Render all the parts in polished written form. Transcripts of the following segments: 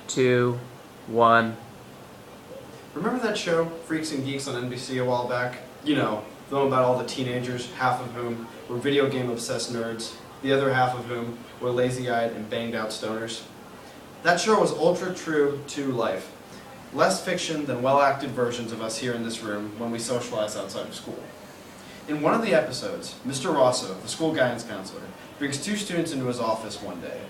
2, 1. Remember that show, Freaks and Geeks on NBC a while back? You know, the one about all the teenagers, half of whom were video game obsessed nerds, the other half of whom were lazy-eyed and banged-out stoners. That show was ultra true to life. Less fiction than well-acted versions of us here in this room when we socialize outside of school. In one of the episodes, Mr. Rosso, the school guidance counselor, brings two students into his office one day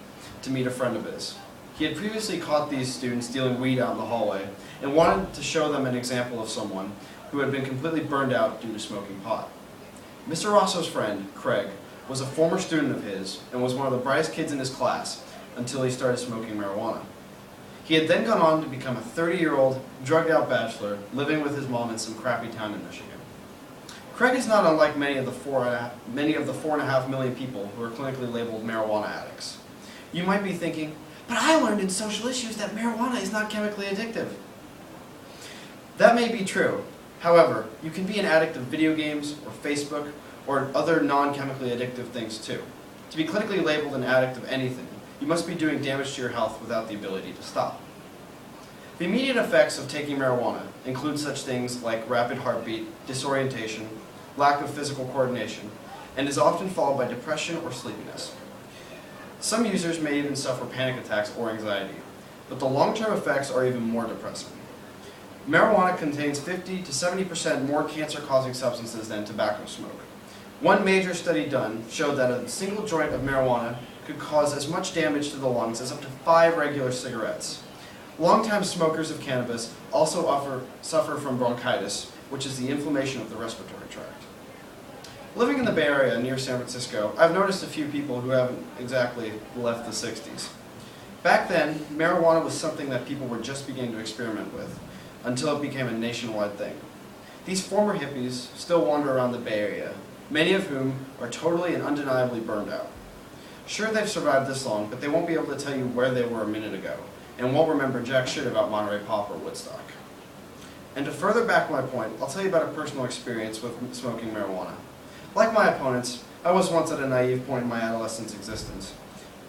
to meet a friend of his. He had previously caught these students dealing weed out in the hallway and wanted to show them an example of someone who had been completely burned out due to smoking pot. Mr. Rosso's friend, Craig, was a former student of his and was one of the brightest kids in his class until he started smoking marijuana. He had then gone on to become a 30-year-old, drugged-out bachelor living with his mom in some crappy town in Michigan. Craig is not unlike many of the 4.5 million people who are clinically labeled marijuana addicts. You might be thinking, but I learned in social issues that marijuana is not chemically addictive. That may be true. However, you can be an addict of video games or Facebook or other non-chemically addictive things too. To be clinically labeled an addict of anything, you must be doing damage to your health without the ability to stop. The immediate effects of taking marijuana include such things like rapid heartbeat, disorientation, lack of physical coordination, and is often followed by depression or sleepiness. Some users may even suffer panic attacks or anxiety, but the long-term effects are even more depressing. Marijuana contains 50 to 70% more cancer-causing substances than tobacco smoke. One major study done showed that a single joint of marijuana could cause as much damage to the lungs as up to 5 regular cigarettes. Longtime smokers of cannabis also suffer from bronchitis, which is the inflammation of the respiratory tract. Living in the Bay Area near San Francisco, I've noticed a few people who haven't exactly left the 60s. Back then, marijuana was something that people were just beginning to experiment with, until it became a nationwide thing. These former hippies still wander around the Bay Area, many of whom are totally and undeniably burned out. Sure, they've survived this long, but they won't be able to tell you where they were a minute ago, and won't remember jack shit about Monterey Pop or Woodstock. And to further back my point, I'll tell you about a personal experience with smoking marijuana. Like my opponents, I was once at a naive point in my adolescent's existence.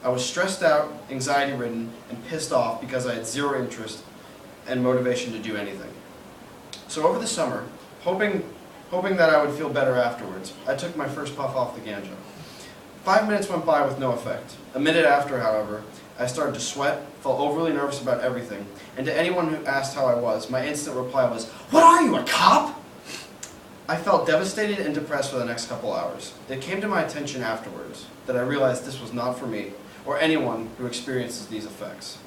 I was stressed out, anxiety-ridden, and pissed off because I had zero interest and motivation to do anything. So over the summer, hoping that I would feel better afterwards, I took my first puff off the ganja. 5 minutes went by with no effect. A minute after, however, I started to sweat, felt overly nervous about everything, and to anyone who asked how I was, my instant reply was, "What are you, a cop?" I felt devastated and depressed for the next couple hours. It came to my attention afterwards that I realized this was not for me, or anyone who experiences these effects.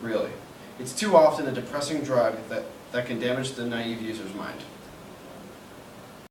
Really. It's too often a depressing drug that can damage the naive user's mind.